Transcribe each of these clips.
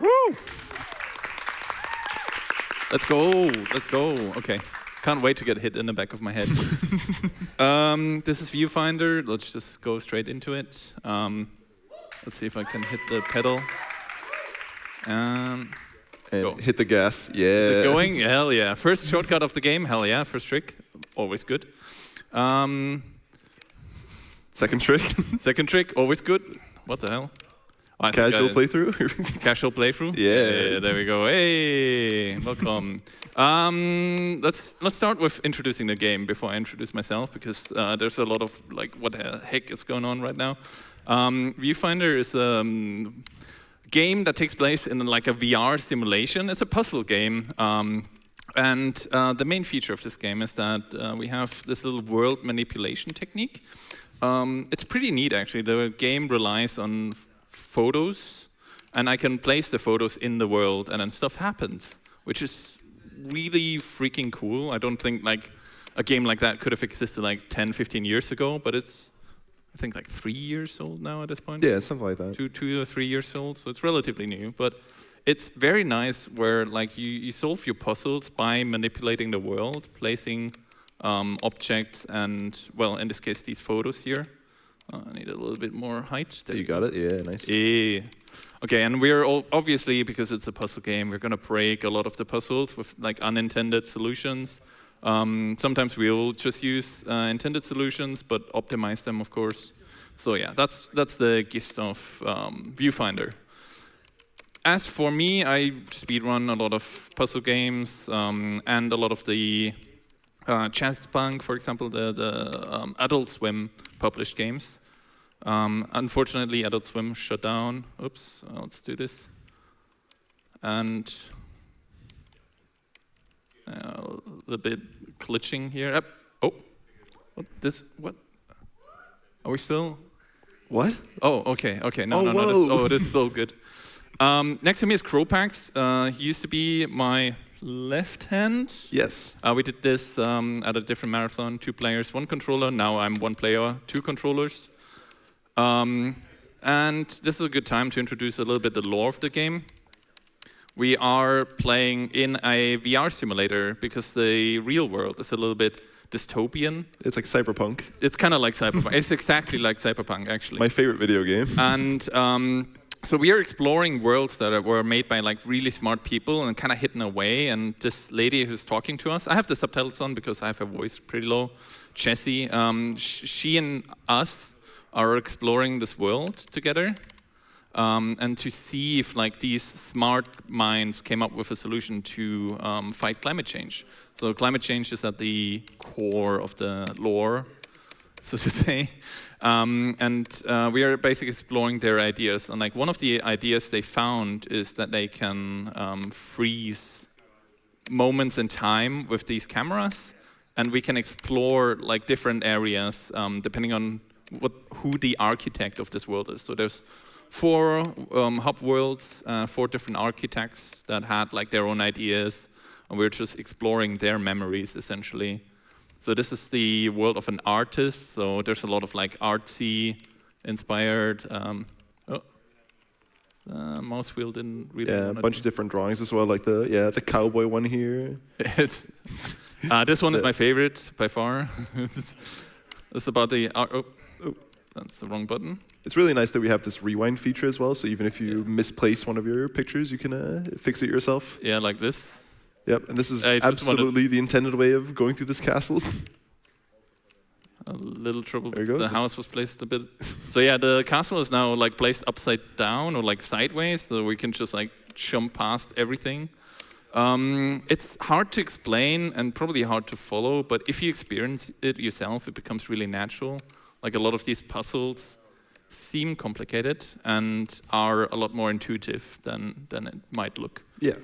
Woo! Let's go, let's go. Okay, can't wait to get hit in the back of my head. This is Viewfinder. Let's just go straight into it. Let's see if I can hit the pedal. And go. Hit the gas, yeah. Is it going? Hell yeah. First shortcut of the game, hell yeah. First trick, always good. Second trick. Second trick, always good. What the hell? Oh, Casual playthrough? Casual playthrough? Yeah. There we go. Hey, welcome. Let's start with introducing the game before I introduce myself, because there's a lot of like, what the heck is going on right now? Viewfinder is a game that takes place in like a VR simulation. It's a puzzle game. And the main feature of this game is that we have this little world manipulation technique. It's pretty neat, actually. The game relies on photos, and I can place the photos in the world, and then stuff happens, which is really freaking cool. I don't think like a game like that could have existed like 10, 15 years ago, but it's, I think, like 3 years old now at this point. Yeah, something like that. Two or 3 years old, so it's relatively new. But it's very nice where like you solve your puzzles by manipulating the world, placing objects, and, well, in this case, these photos here. I need a little bit more height. There you got it? Yeah, nice. Yeah. Okay, and we're all, obviously, because it's a puzzle game, we're going to break a lot of the puzzles with like unintended solutions. Sometimes we'll just use intended solutions, but optimize them, of course. So yeah, that's the gist of Viewfinder. As for me, I speedrun a lot of puzzle games and a lot of the Chess Punk, for example, the Adult Swim published games. Unfortunately, Adult Swim shut down. Oops, let's do this. And a little bit glitching here. Oh, what? Are we still? What? Oh, okay. No, this is all good. Next to me is Cropax. He used to be my left hand. Yes. We did this at a different marathon, 2 players, 1 controller. Now I'm 1 player, 2 controllers. And this is a good time to introduce a little bit the lore of the game. We are playing in a VR simulator because the real world is a little bit dystopian. It's like Cyberpunk. It's kind of like Cyberpunk. It's exactly like Cyberpunk, actually. My favorite video game. And so we are exploring worlds that were made by like really smart people and kind of hidden away. And this lady who's talking to us, I have the subtitles on because I have a voice pretty low, Jessie. She and us are exploring this world together, and to see if like these smart minds came up with a solution to fight climate change. So climate change is at the core of the lore, so to say. We are basically exploring their ideas. And like one of the ideas they found is that they can freeze moments in time with these cameras, and we can explore like different areas depending on who the architect of this world is. So there's 4 hub worlds, 4 different architects that had like their own ideas, and we're just exploring their memories essentially. So this is the world of an artist. So there's a lot of like artsy inspired. Mouse wheel didn't really. Yeah, a bunch of different drawings as well, like the cowboy one here. It's this one is my favorite by far. It's about the art. Oh, that's the wrong button. It's really nice that we have this rewind feature as well. So even if you misplace one of your pictures, you can fix it yourself. Yeah, like this. Yep, and this is absolutely the intended way of going through this castle. A little trouble because the house was placed a bit. So yeah, the castle is now like placed upside down or like sideways, so we can just like jump past everything. It's hard to explain and probably hard to follow, but if you experience it yourself, it becomes really natural. Like a lot of these puzzles seem complicated and are a lot more intuitive than it might look. Yeah.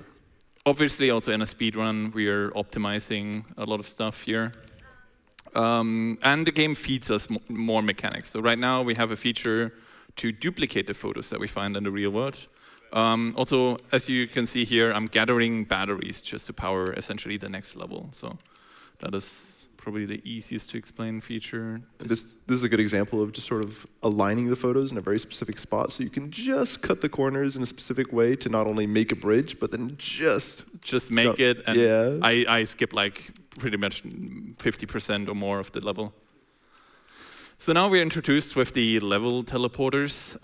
Obviously, also in a speedrun, we are optimizing a lot of stuff here. And the game feeds us more mechanics. So right now, we have a feature to duplicate the photos that we find in the real world. Also, as you can see here, I'm gathering batteries just to power essentially the next level. So that is probably the easiest to explain feature. This is a good example of just sort of aligning the photos in a very specific spot, so you can just cut the corners in a specific way to not only make a bridge, but then just make it. And yeah. I skip like pretty much 50% or more of the level. So now we're introduced with the level teleporters.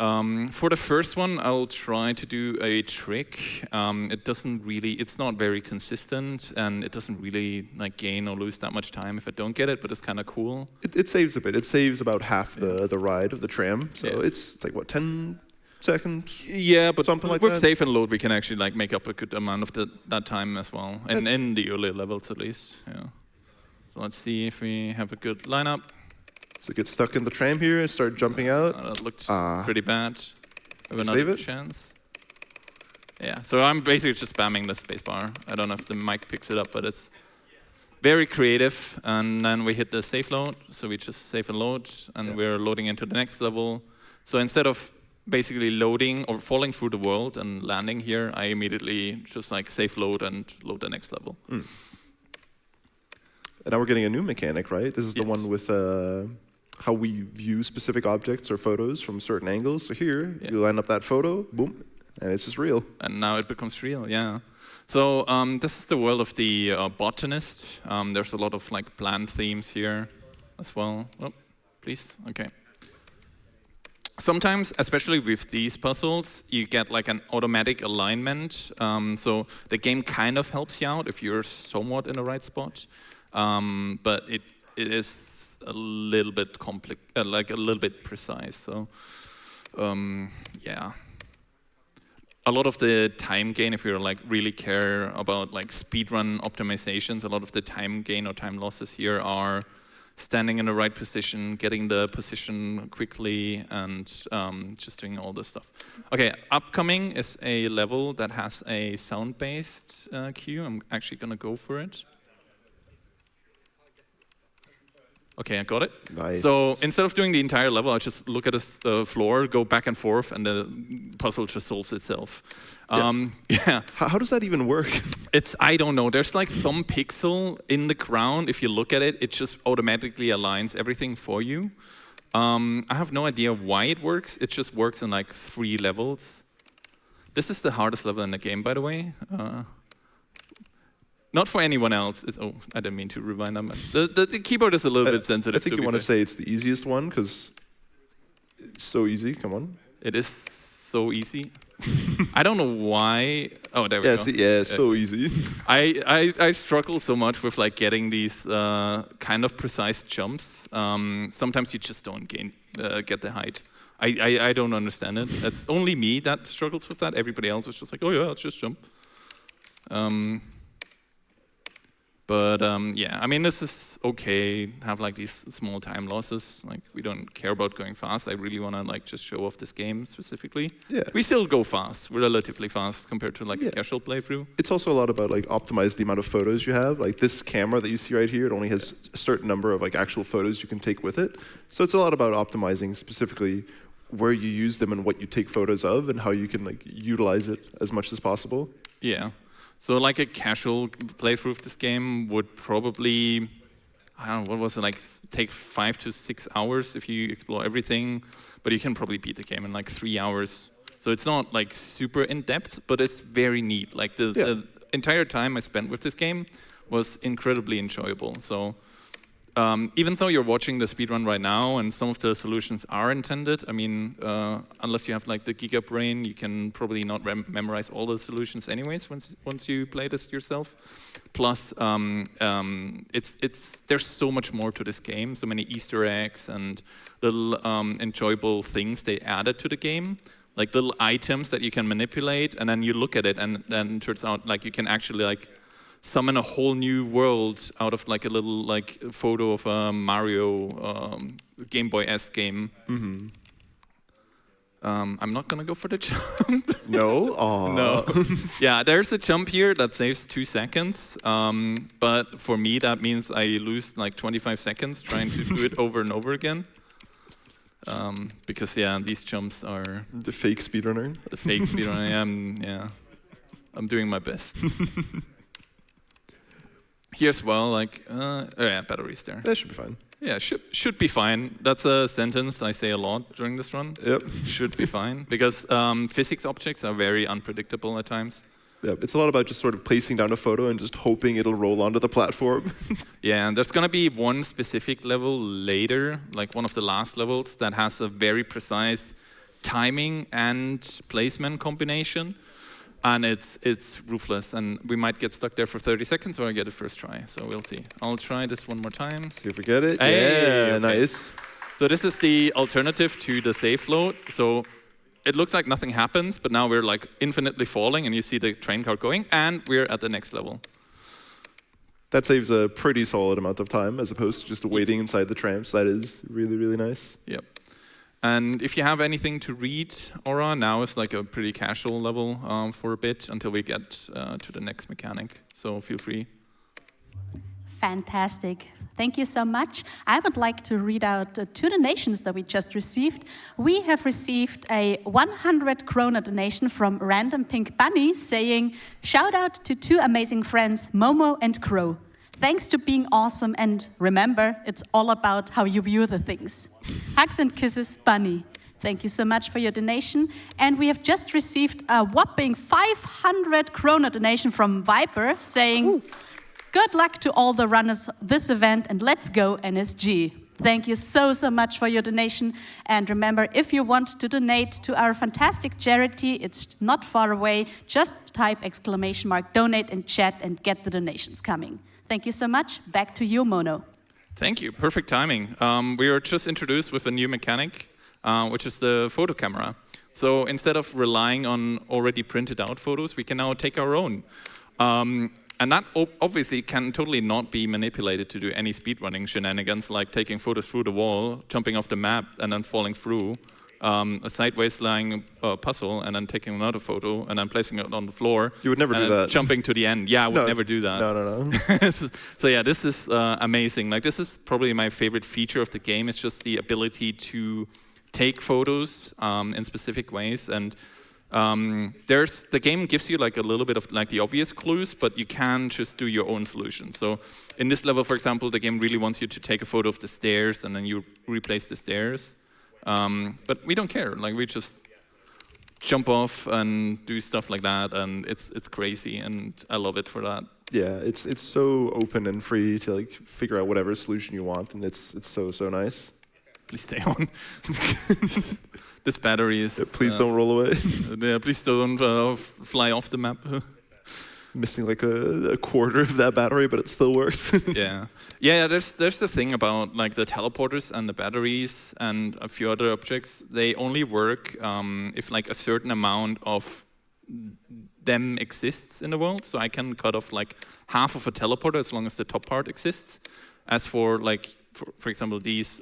For the first one, I'll try to do a trick. It's not very consistent, and it doesn't really like gain or lose that much time if I don't get it, but it's kind of cool. It saves a bit. It saves about half the ride of the tram. So it's like, what, 10 seconds? Yeah, but something like with that. save and load, we can actually like make up a good amount of that time as well, and in the earlier levels at least. Yeah. So let's see if we have a good lineup. So get stuck in the tram here and start jumping out. That looked pretty bad. Have Save another it. chance. Yeah, so I'm basically just spamming the spacebar. I don't know if the mic picks it up, but it's very creative. And then we hit the save load. So we just save and load, and we're loading into the next level. So instead of basically loading or falling through the world and landing here, I immediately just like save load and load the next level. And now we're getting a new mechanic, right? This is the one with how we view specific objects or photos from certain angles. So here, you line up that photo, boom, and it's just real. And now it becomes real, yeah. So this is the world of the botanist. There's a lot of like plant themes here as well. Oh, please, okay. Sometimes, especially with these puzzles, you get like an automatic alignment. So the game kind of helps you out if you're somewhat in the right spot. But it is a little bit like a little bit precise. So yeah, a lot of the time gain, if you like really care about like speedrun optimizations, a lot of the time gain or time losses here are standing in the right position, getting the position quickly, and just doing all this stuff. Okay, upcoming is a level that has a sound-based cue. I'm actually gonna go for it. Okay, I got it. Nice. So instead of doing the entire level, I just look at the floor, go back and forth, and the puzzle just solves itself. Yeah. How does that even work? I don't know. There's like some pixel in the ground. If you look at it, it just automatically aligns everything for you. I have no idea why it works. It just works in like 3 levels. This is the hardest level in the game, by the way. Not for anyone else. Oh, I didn't mean to rewind them. The keyboard is a little bit sensitive. I think you want to say it's the easiest one because it's so easy. Come on. It is so easy. I don't know why. Oh, there we go. It's so easy. I struggle so much with like getting these kind of precise jumps. Sometimes you just don't get the height. I don't understand it. It's only me that struggles with that. Everybody else is just like, oh yeah, let's just jump. But yeah, I mean, this is okay. Have like these small time losses. Like we don't care about going fast. I really want to like just show off this game specifically. Yeah. We still go fast. We're relatively fast compared to like a casual playthrough. It's also a lot about like optimize the amount of photos you have. Like this camera that you see right here, it only has a certain number of like actual photos you can take with it. So it's a lot about optimizing specifically where you use them and what you take photos of and how you can like utilize it as much as possible. Yeah. So like a casual playthrough of this game would probably, I don't know, what was it, like take 5 to 6 hours if you explore everything, but you can probably beat the game in like 3 hours. So it's not like super in-depth, but it's very neat. Like the entire time I spent with this game was incredibly enjoyable. So even though you're watching the speedrun right now and some of the solutions are intended, I mean, unless you have like the giga brain, you can probably not memorize all the solutions anyways once you play this yourself. Plus, there's so much more to this game, so many Easter eggs and little enjoyable things they added to the game, like little items that you can manipulate, and then you look at it and then it turns out like you can actually like summon a whole new world out of like a little like photo of a Mario Game Boy-esque game. Mm-hmm. I'm not gonna go for the jump. No? Aww. No. Yeah, there's a jump here that saves 2 seconds, but for me that means I lose like 25 seconds trying to do it over and over again. Because yeah, these jumps are the fake speedrunner. The fake speedrunner. I'm doing my best. Here as well, like, oh yeah, batteries there. That should be fine. Yeah, should be fine. That's a sentence I say a lot during this run. Yep. Should be fine, because physics objects are very unpredictable at times. Yeah, it's a lot about just sort of placing down a photo and just hoping it'll roll onto the platform. Yeah, and there's gonna be one specific level later, like one of the last levels, that has a very precise timing and placement combination. And it's ruthless, and we might get stuck there for 30 seconds, or I get it first try. So we'll see. I'll try this one more time. See if we get it. Hey, yeah, okay. Nice. So this is the alternative to the safe load. So it looks like nothing happens, but now we're like infinitely falling, and you see the train car going, and we're at the next level. That saves a pretty solid amount of time, as opposed to just waiting inside the tramps. That is really, really nice. Yep. And if you have anything to read, Aura, now is like a pretty casual level for a bit until we get to the next mechanic. So feel free. Fantastic. Thank you so much. I would like to read out 2 donations that we just received. We have received a 100 krona donation from Random Pink Bunny saying, shout out to 2 amazing friends, Momo and Crow. Thanks to being awesome, and remember, it's all about how you view the things. Hugs and kisses, Bunny. Thank you so much for your donation. And we have just received a whopping 500 krona donation from Viper saying, good luck to all the runners this event, and let's go NSG. Thank you so much for your donation. And remember, if you want to donate to our fantastic charity, it's not far away. Just type !donate in chat and get the donations coming. Thank you so much. Back to you, Mono. Thank you. Perfect timing. We were just introduced with a new mechanic, which is the photo camera. So instead of relying on already printed out photos, we can now take our own. And that obviously can totally not be manipulated to do any speedrunning shenanigans, like taking photos through the wall, jumping off the map, and then falling through a sideways lying puzzle, and then taking another photo, and then placing it on the floor. You would never do that. Jumping to the end. Yeah, I would never do that. No. So yeah, this is amazing. Like, this is probably my favorite feature of the game. It's just the ability to take photos in specific ways, and the game gives you like a little bit of like the obvious clues, but you can just do your own solution. So in this level, for example, the game really wants you to take a photo of the stairs, and then you replace the stairs. But we don't care. Like, we just jump off and do stuff like that, and it's crazy, and I love it for that. Yeah, it's so open and free to like figure out whatever solution you want, and it's so nice. Please stay on. This battery is... Yeah, please don't roll away. Yeah, please don't fly off the map. Missing like a quarter of that battery, but it still works. Yeah. There's the thing about like the teleporters and the batteries and a few other objects. They only work if like a certain amount of them exists in the world. So I can cut off like half of a teleporter as long as the top part exists. As for like, for example, these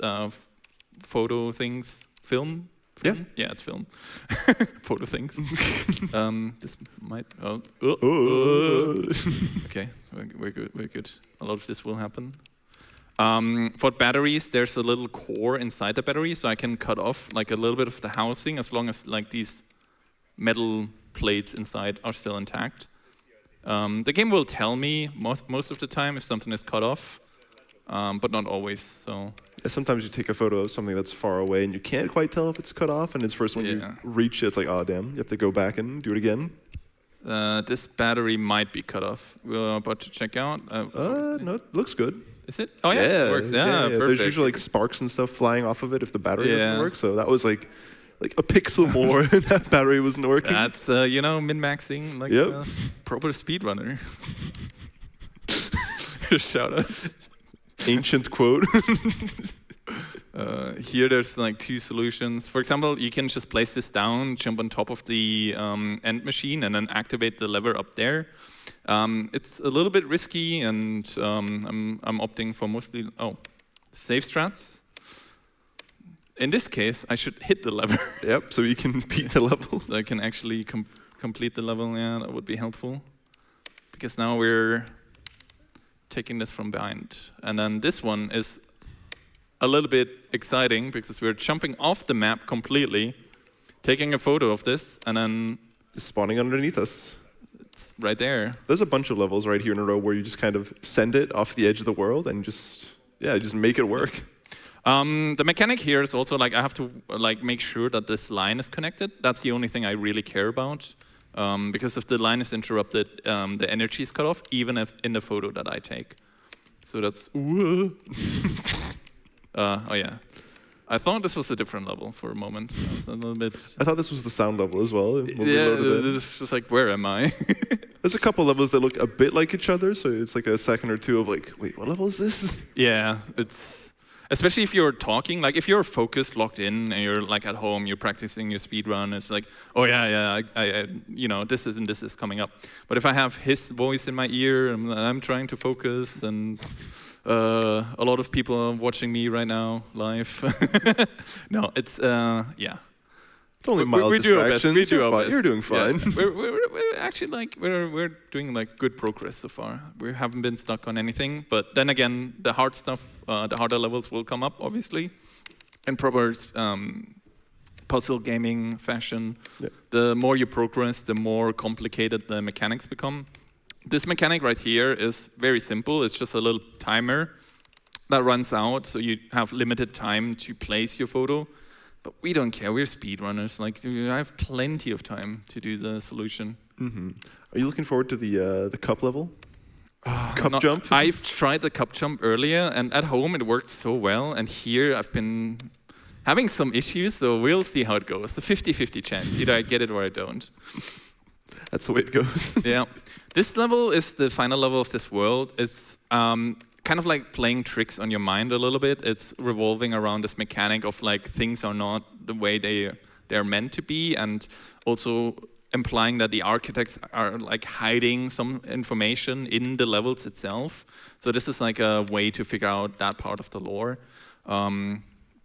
photo things, film. Yeah, it's film. Photo things. This might. Okay, we're good. A lot of this will happen. For batteries, there's a little core inside the battery, so I can cut off like a little bit of the housing as long as like these metal plates inside are still intact. The game will tell me most of the time if something is cut off, but not always. So. Sometimes you take a photo of something that's far away and you can't quite tell if it's cut off, and it's first when you reach it, it's like, oh damn, you have to go back and do it again. This battery might be cut off. We're about to check out. No, it looks good. Is it? Oh yeah, it works. Yeah, perfect. There's usually like sparks and stuff flying off of it if the battery doesn't work, so that was like a pixel more and that battery wasn't working. That's, min-maxing like a proper speedrunner. Shout out. Ancient quote. Here there's like 2 solutions. For example, you can just place this down, jump on top of the end machine, and then activate the lever up there. It's a little bit risky, and I'm opting for mostly safe strats. In this case, I should hit the lever. Yep, so you can beat the level. So I can actually complete the level. Yeah, that would be helpful. Because now we're taking this from behind. And then this one is a little bit exciting because we're jumping off the map completely, taking a photo of this, and then spawning underneath us. it's right there. There's a bunch of levels right here in a row where you just kind of send it off the edge of the world and just make it work. The mechanic here is also like I have to like make sure that this line is connected. That's the only thing I really care about. Because if the line is interrupted, the energy is cut off, even if in the photo that I take. So that's oh yeah. I thought this was a different level for a moment. I was a little bit. I thought this was the sound level as well. Yeah, this is just like, where am I? There's a couple levels that look a bit like each other, so it's like a second or two of like, wait, what level is this? Yeah, it's especially if you're talking, like if you're focused, locked in, and you're like at home, you're practicing your speed run. It's like, oh yeah, I you know, this is coming up. But if I have his voice in my ear, and I'm trying to focus, and a lot of people are watching me right now live. No, it's yeah. It's only mild distractions. We do our best. You're doing fine. Yeah. We're actually like we're doing like good progress so far. We haven't been stuck on anything. But then again, the hard stuff, the harder levels will come up obviously, in proper puzzle gaming fashion. Yeah. The more you progress, the more complicated the mechanics become. This mechanic right here is very simple. It's just a little timer that runs out, so you have limited time to place your photo. But we don't care. We're speedrunners. Like, I have plenty of time to do the solution. Mm-hmm. Are you looking forward to the cup level? Cup jump? I've tried the cup jump earlier, and at home it worked so well. And here I've been having some issues, so we'll see how it goes. The 50-50 chance. Either I get it or I don't. That's the way it goes. Yeah. This level is the final level of this world. It's kind of like playing tricks on your mind a little bit. It's revolving around this mechanic of like things are not the way they're meant to be, and also implying that the architects are like hiding some information in the levels itself. So this is like a way to figure out that part of the lore.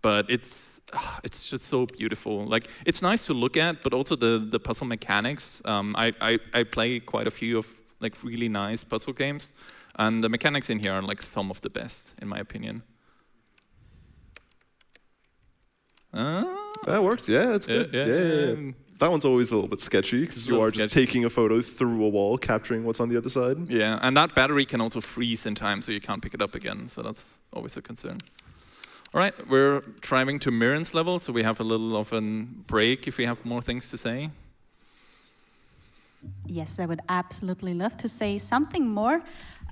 But it's just so beautiful. Like, it's nice to look at, but also the puzzle mechanics. I play quite a few of like really nice puzzle games, and the mechanics in here are like some of the best, in my opinion. That works. Yeah, that's good. Yeah. That one's always a little bit sketchy because you are just taking a photo through a wall, capturing what's on the other side. Yeah, and that battery can also freeze in time, so you can't pick it up again. So that's always a concern. All right, we're driving to Mirren's level, so we have a little of a break if we have more things to say. Yes, I would absolutely love to say something more.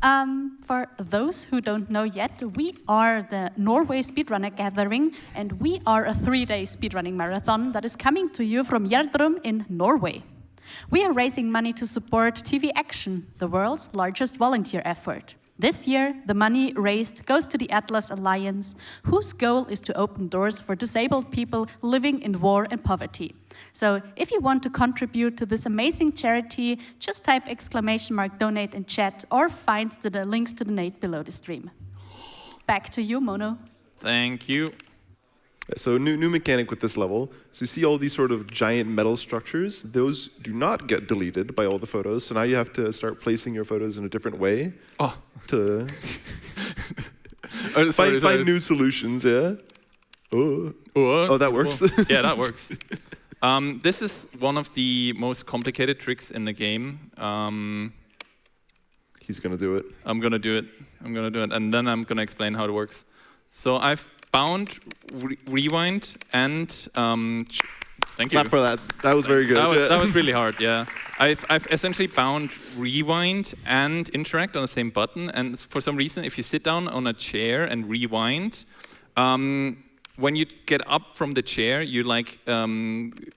For those who don't know yet, we are the Norway Speedrunner Gathering, and we are a 3-day speedrunning marathon that is coming to you from Gjerdrum in Norway. We are raising money to support TV Action, the world's largest volunteer effort. This year, the money raised goes to the Atlas Alliance, whose goal is to open doors for disabled people living in war and poverty. So if you want to contribute to this amazing charity, just type !donate in chat or find the links to donate below the stream. Back to you, Mono. Thank you. So new mechanic with this level. So you see all these sort of giant metal structures. Those do not get deleted by all the photos. So now you have to start placing your photos in a different way to find new solutions. Yeah. Oh, that works. Yeah, that works. This is one of the most complicated tricks in the game. He's gonna do it. I'm gonna do it, and then I'm gonna explain how it works. So I've bound, rewind, and thank you. Clap for that. That was very good. That was really hard. Yeah, I've essentially bound rewind and interact on the same button. And for some reason, if you sit down on a chair and rewind, when you get up from the chair, you like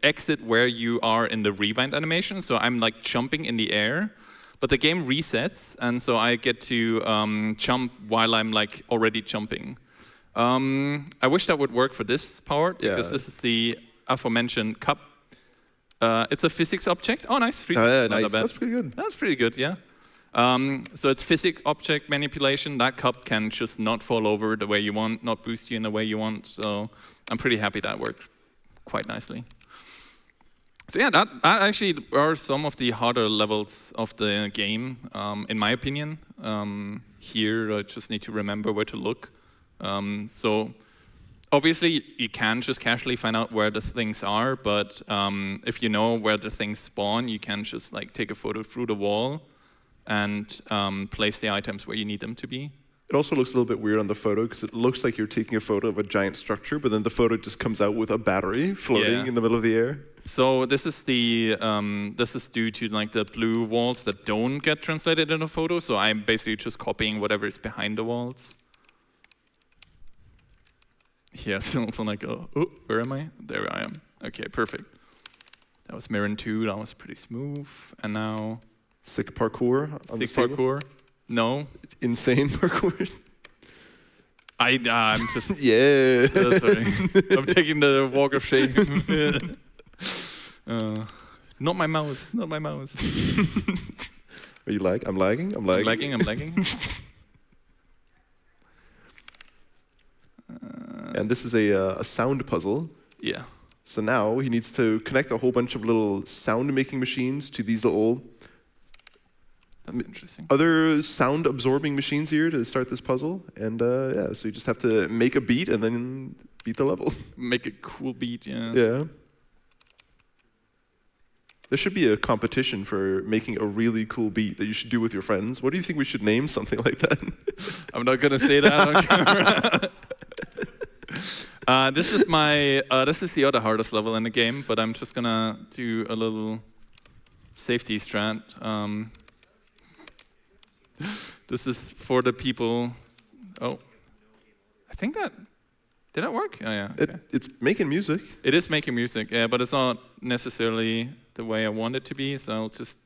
exit where you are in the rewind animation. So I'm like jumping in the air, but the game resets, and so I get to jump while I'm like already jumping. I wish that would work for this part, because this is the aforementioned cup. It's a physics object. Oh, nice. Nice. That's pretty good. That's pretty good, yeah. So it's physics object manipulation. That cup can just not fall over the way you want, not boost you in the way you want. So I'm pretty happy that worked quite nicely. So yeah, that actually are some of the harder levels of the game, in my opinion. Here, I just need to remember where to look. So Obviously, you can just casually find out where the things are, but if you know where the things spawn, you can just like take a photo through the wall and place the items where you need them to be. It also looks a little bit weird on the photo because it looks like you're taking a photo of a giant structure, but then the photo just comes out with a battery floating in the middle of the air. So this is the this is due to like the blue walls that don't get translated in a photo. So I'm basically just copying whatever is behind the walls. Yeah, it's also like, oh, where am I? There I am. Okay, perfect. That was Mirren 2. That was pretty smooth. And now sick parkour. Sick parkour. No. It's insane parkour. I'm just... yeah. Sorry. I'm taking the walk of shame. Not my mouse. Not my mouse. Are you lag? I'm lagging? I'm lagging? I'm lagging. And this is a sound puzzle. Yeah. So now he needs to connect a whole bunch of little sound-making machines to these little... That's interesting. Other sound-absorbing machines here to start this puzzle, and yeah, so you just have to make a beat and then beat the level. Make a cool beat, yeah. Yeah. There should be a competition for making a really cool beat that you should do with your friends. What do you think we should name something like that? I'm not gonna say that on camera. This is my this is the other hardest level in the game, but I'm just gonna do a little safety strat. This is for the people. Oh, I think that did that work? Oh yeah. Okay. It's making music. It is making music, yeah, but it's not necessarily the way I want it to be. So I'll just.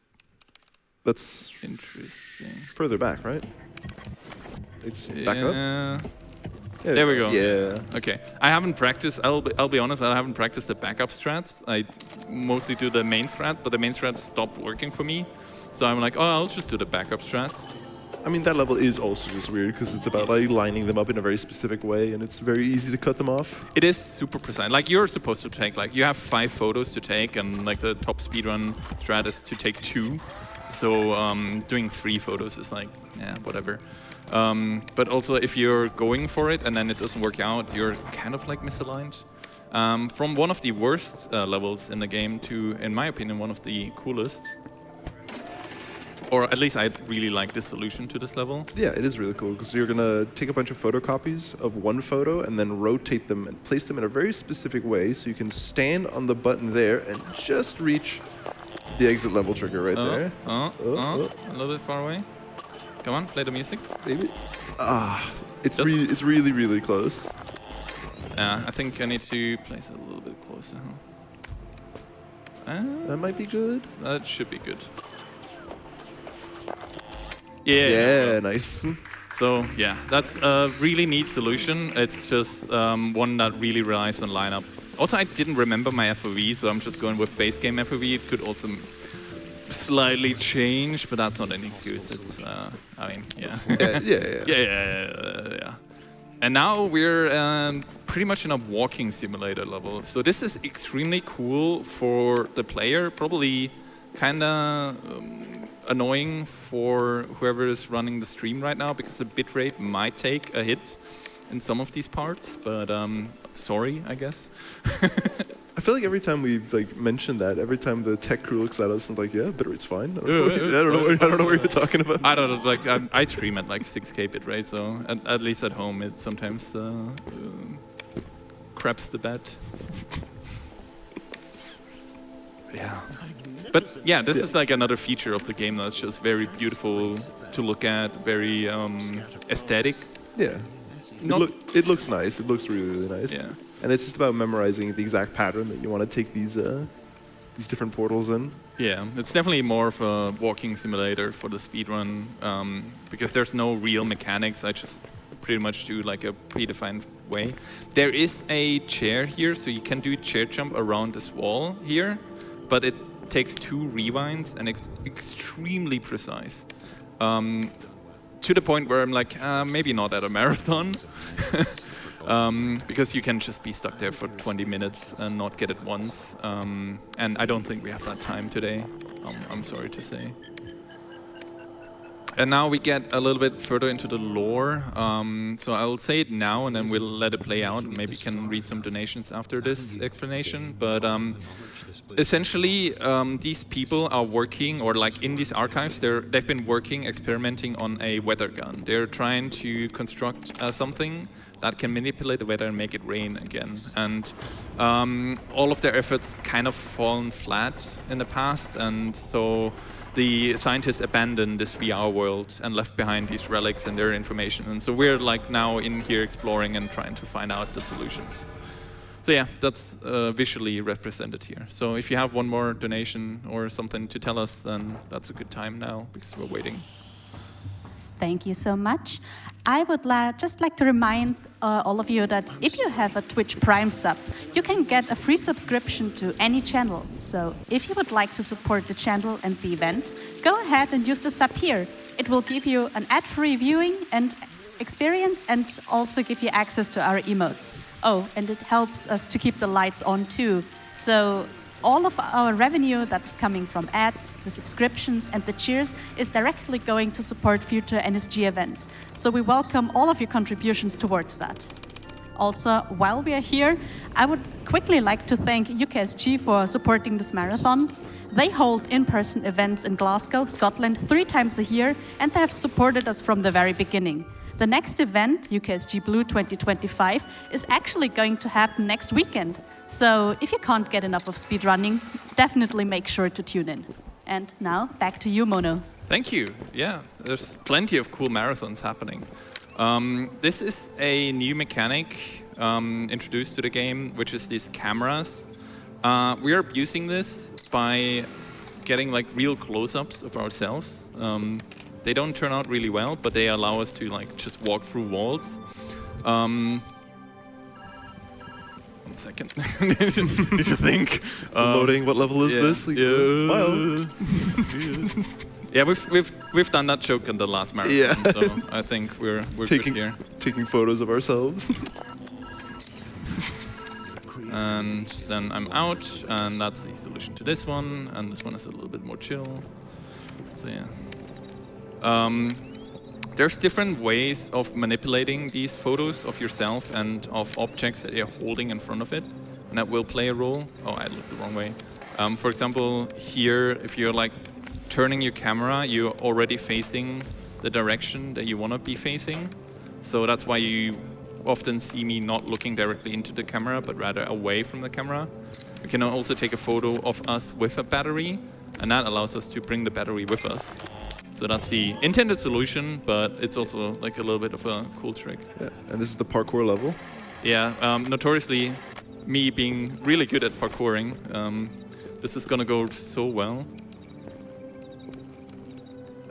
That's interesting. Further back, right? It's back up. Yeah, there we go. Yeah. Okay. I haven't practiced. I'll be honest. I haven't practiced the backup strats. I mostly do the main strat, but the main strat stopped working for me. So I'm like, oh, I'll just do the backup strats. I mean, that level is also just weird because it's about like lining them up in a very specific way, and it's very easy to cut them off. It is super precise. Like you're supposed to take, like you have 5 photos to take, and like the top speedrun strat is to take 2. So doing 3 photos is like, yeah, whatever. But also if you're going for it and then it doesn't work out, you're kind of like misaligned. From one of the worst levels in the game to, in my opinion, one of the coolest. Or at least I really like this solution to this level. Yeah, it is really cool because you're going to take a bunch of photocopies of one photo and then rotate them and place them in a very specific way so you can stand on the button there and just reach the exit level trigger right there. A little bit far away. Come on, play the music. Maybe. It's really, really close. I think I need to place it a little bit closer. That might be good. That should be good. Yeah, nice. So yeah, that's a really neat solution. It's just one that really relies on lineup. Also, I didn't remember my FOV, so I'm just going with base game FOV. It could also slightly change, but that's not an excuse. It's, I mean, yeah. Yeah. And now we're pretty much in a walking simulator level. So this is extremely cool for the player, probably kind of annoying for whoever is running the stream right now because the bitrate might take a hit in some of these parts, but sorry, I guess. I feel like every time we've like mentioned that, every time the tech crew looks at us and like, yeah, bitrate's fine. I don't know what you're talking about. I don't know, like I stream at like 6K bitrate, so at least at home it sometimes craps the bed. Yeah. But yeah, this is like another feature of the game that's just very beautiful to look at, very aesthetic. Yeah. It looks nice. It looks really, really nice. Yeah. And it's just about memorizing the exact pattern that you want to take these different portals in. Yeah, it's definitely more of a walking simulator for the speedrun because there's no real mechanics. I just pretty much do like a predefined way. There is a chair here, so you can do chair jump around this wall here, but it takes 2 rewinds and it's extremely precise. To the point where I'm like, maybe not at a marathon. Because you can just be stuck there for 20 minutes and not get it once. And I don't think we have that time today, I'm sorry to say. And now we get a little bit further into the lore. So I'll say it now, and then we'll let it play out, and maybe you can read some donations after this explanation. But essentially, these people are working, or like in these archives, they've been working, experimenting on a weather gun. They're trying to construct something that can manipulate the weather and make it rain again. And all of their efforts kind of fallen flat in the past, and so the scientists abandoned this VR world and left behind these relics and their information. And so we're like now in here exploring and trying to find out the solutions. So yeah, that's visually represented here. So if you have one more donation or something to tell us, then that's a good time now, because we're waiting. Thank you so much. I would just like to remind all of you that if you have a Twitch Prime sub, you can get a free subscription to any channel. So if you would like to support the channel and the event, go ahead and use the sub here. It will give you an ad-free viewing and experience, and also give you access to our emotes. Oh, and it helps us to keep the lights on too. So all of our revenue that is coming from ads, the subscriptions, and the cheers is directly going to support future NSG events. So we welcome all of your contributions towards that. Also, while we are here, I would quickly like to thank UKSG for supporting this marathon. They hold in-person events in Glasgow, Scotland, 3 times a year, and they have supported us from the very beginning. The next event, UKSG Blue 2025, is actually going to happen next weekend. So if you can't get enough of speedrunning, definitely make sure to tune in. And now, back to you, Mono. Thank you. Yeah, there's plenty of cool marathons happening. This is a new mechanic introduced to the game, which is these cameras. We are abusing this by getting like real close-ups of ourselves. They don't turn out really well, but they allow us to like just walk through walls. 1 second. Need to think. Loading. What level is this? Like, smile. Yeah, we've done that joke in the last marathon. Yeah. So I think we're good here. Taking photos of ourselves. And then I'm out, and that's the solution to this one. And this one is a little bit more chill. So yeah. There's different ways of manipulating these photos of yourself and of objects that you're holding in front of it, and that will play a role. Oh, I looked the wrong way. For example, here, if you're like turning your camera, you're already facing the direction that you want to be facing. So that's why you often see me not looking directly into the camera, but rather away from the camera. We can also take a photo of us with a battery, and that allows us to bring the battery with us. So that's the intended solution, but it's also like a little bit of a cool trick. Yeah. And this is the parkour level? Yeah, notoriously, me being really good at parkouring, this is gonna go so well.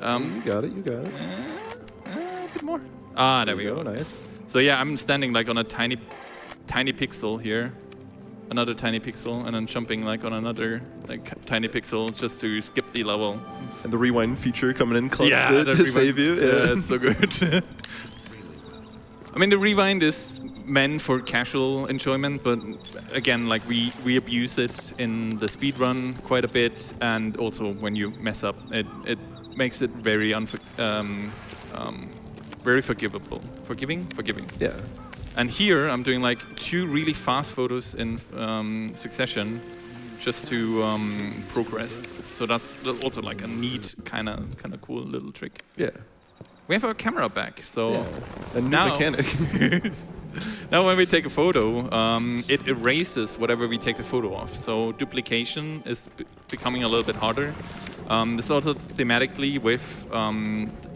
You got it, you got it. A bit more. Ah, there we go. Nice. So yeah, I'm standing like on a tiny pixel here. Another tiny pixel, and then jumping like on another like tiny pixel just to skip the level. And the rewind feature coming in clutch to to save you. Yeah, it's so good. I mean, the rewind is meant for casual enjoyment, but again, like we abuse it in the speedrun quite a bit, and also when you mess up, it makes it very very forgivable. Forgiving? Yeah. And here I'm doing like 2 really fast photos in succession just to progress. So that's also like a neat kind of cool little trick. Yeah. We have our camera back, so a new now, mechanic. now when we take a photo, it erases whatever we take the photo of. So duplication is becoming a little bit harder. This also thematically with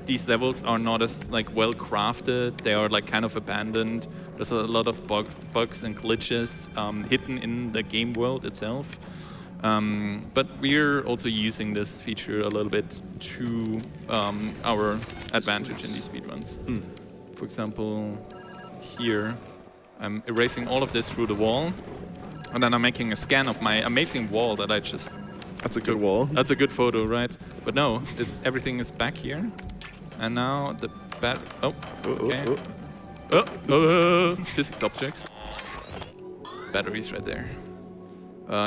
these levels are not as like well crafted. They are like kind of abandoned. There's a lot of bugs and glitches hidden in the game world itself. But we're also using this feature a little bit to our advantage in these speedruns. For example, here I'm erasing all of this through the wall, and then I'm making a scan of my amazing wall that I just. That's a good wall. That's a good photo, right? But no, everything is back here. And now the okay. Physics objects. Batteries right there.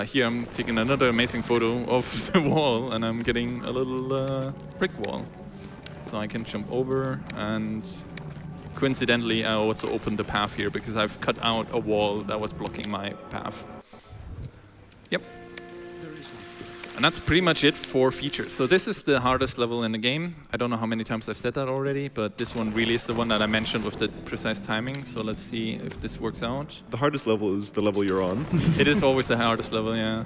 Here I'm taking another amazing photo of the wall, and I'm getting a little brick wall. so I can jump over, and coincidentally I also opened the path here because I've cut out a wall that was blocking my path. Yep. And that's pretty much it for features. So this is the hardest level in the game. I don't know how many times I've said that already, but this one really is the one that I mentioned with the precise timing. So let's see if this works out. The hardest level is the level you're on. It is always the hardest level, yeah.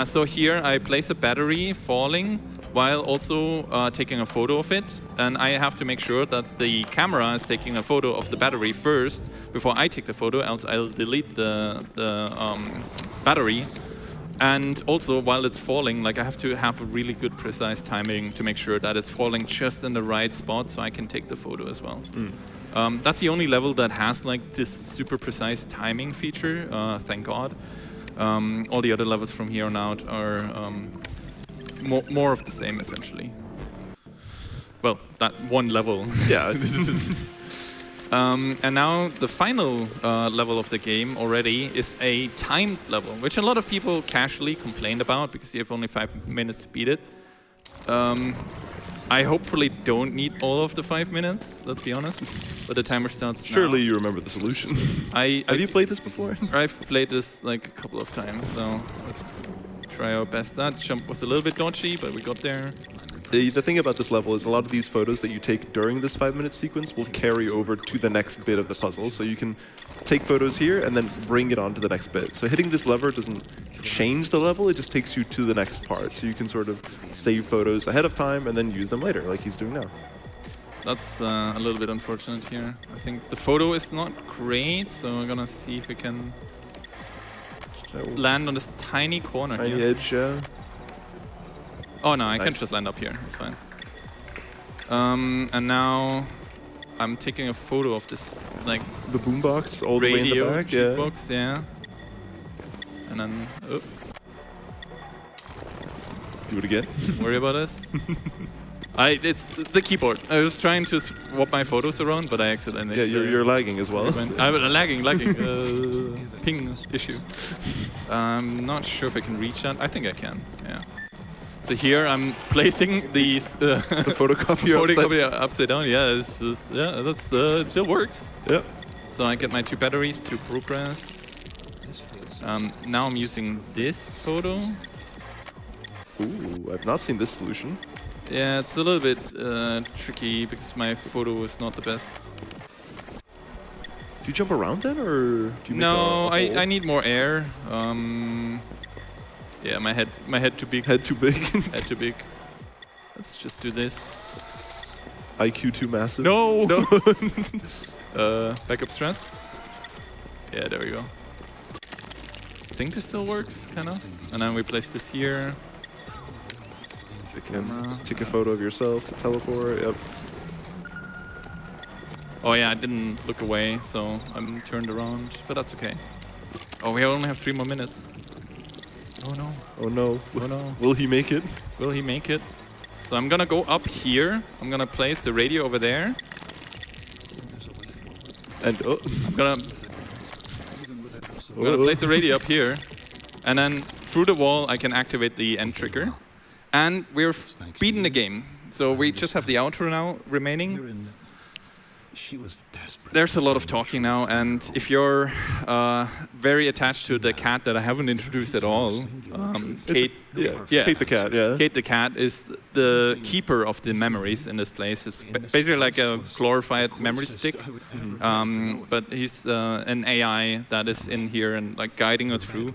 So here I place a battery falling while also taking a photo of it. And I have to make sure that the camera is taking a photo of the battery first before I take the photo, else I'll delete the battery. And also, while it's falling, like I have to have a really good, precise timing to make sure that it's falling just in the right spot so I can take the photo as well. That's the only level that has like this super precise timing feature, thank God. All the other levels from here on out are more of the same, essentially. Well, that one level. Yeah. And now the final level of the game already is a timed level, which a lot of people casually complained about because you have only 5 minutes to beat it. I hopefully don't need all of the 5 minutes, let's be honest, but the timer starts now. Surely you remember the solution. Have you played this before? I've played this like a couple of times, so let's try our best. That jump was a little bit dodgy, but we got there. The thing about this level is a lot of these photos that you take during this 5-minute sequence will carry over to the next bit of the puzzle. So you can take photos here and then bring it on to the next bit. So hitting this lever doesn't change the level, it just takes you to the next part. So you can sort of save photos ahead of time and then use them later, like he's doing now. That's a little bit unfortunate here. I think the photo is not great, so I'm gonna see if we can land on this tiny corner here. Tiny edge, yeah. Oh no, I Nice. can just land up here, it's fine. And now I'm taking a photo of this like The boombox all the way in the radio back, yeah. jukebox, yeah. And then, oh, Do it again. don't worry about this. It's the keyboard. I was trying to swap my photos around, but I accidentally. Yeah, you're lagging as well. I'm lagging. Ping issue. I'm not sure if I can reach that. I think I can, yeah. So here I'm placing these The photocopy upside down. Yeah, it's just, yeah, that's it still works. Yeah. So I get my 2 batteries to progress. Now I'm using this photo. Ooh, I've not seen this solution. Yeah, it's a little bit tricky because my photo is not the best. Do you jump around then, or do you make No, a hole? I need more air. Yeah, my head too big. Head too big. Head too big. Let's just do this. IQ too massive. No. No. Backup strats. Yeah, there we go. I think this still works, kind of. And then we place this here. The camera. Take a photo of yourself to teleport. Yep. Oh yeah, I didn't look away, so I'm turned around, but that's okay. Oh, we only have 3 more minutes. Oh no. Oh no. Oh no. Will he make it? Will he make it? So I'm gonna go up here. I'm gonna place the radio over there. And oh. I'm gonna place the radio up here. And then through the wall, I can activate the end trigger. And we're beating the game. So we just have the outro now remaining. She was desperate. There's a lot of talking now, and if you're very attached to the cat that I haven't introduced at all, Kate, Kate the cat, yeah. Kate the cat is the keeper of the memories in this place. It's basically like a glorified memory stick, but he's an AI that is in here and like guiding us through.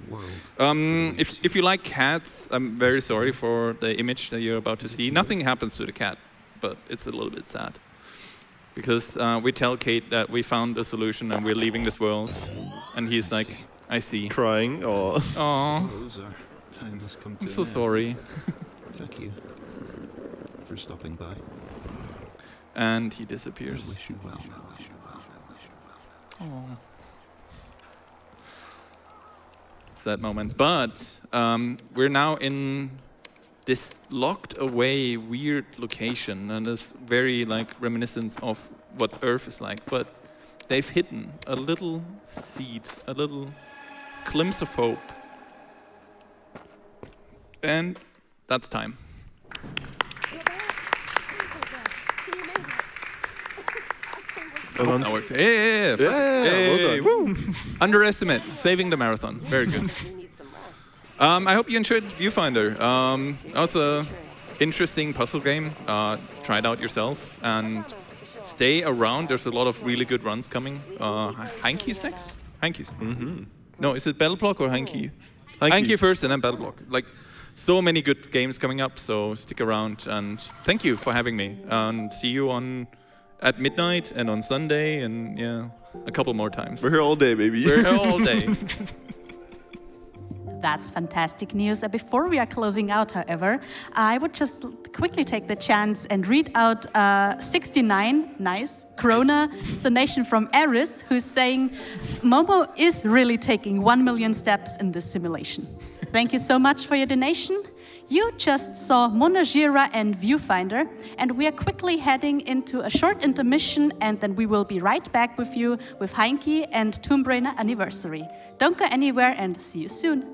If you like cats, I'm very sorry for the image that you're about to see. Nothing happens to the cat, but it's a little bit sad. Because we tell Kate that we found a solution and we're leaving this world. And he's like, I see. Crying. Oh. Aw, Time has come to I'm so an end. sorry. Thank you for stopping by. And he disappears. Wish you well. Aw. It's that moment. But we're now in this locked away weird location, and it's very like reminiscent of what Earth is like, but they've hidden a little seed, a little glimpse of hope. And that's time. I hope that worked. Yeah. Well done. Woo. Underestimate, saving the marathon. Very good. I hope you enjoyed Viewfinder. Also, interesting puzzle game. Try it out yourself and stay around. There's a lot of really good runs coming. Heinke's next? Heinke's. No, is it Battle Block or Heinke? Heinke first and then Battle Block. Like, so many good games coming up, so stick around. And thank you for having me. And see you at midnight and on Sunday and a couple more times. We're here all day, baby. We're here all day. That's fantastic news. Before we are closing out, however, I would just quickly take the chance and read out 69, nice, Krona donation from Eris, who's saying, Momo is really taking 1 million steps in this simulation. Thank you so much for your donation. You just saw Monojira and Viewfinder, and we are quickly heading into a short intermission, and then we will be right back with you with Heinke and Tomb Raider Anniversary. Don't go anywhere, and see you soon.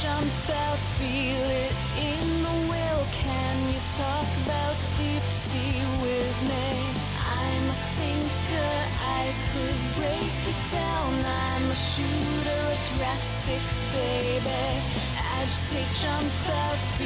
Jump out, feel it in the will. Can you talk about deep sea with me? I'm a thinker, I could break it down. I'm a shooter, a drastic baby. Agitate, jump out, feel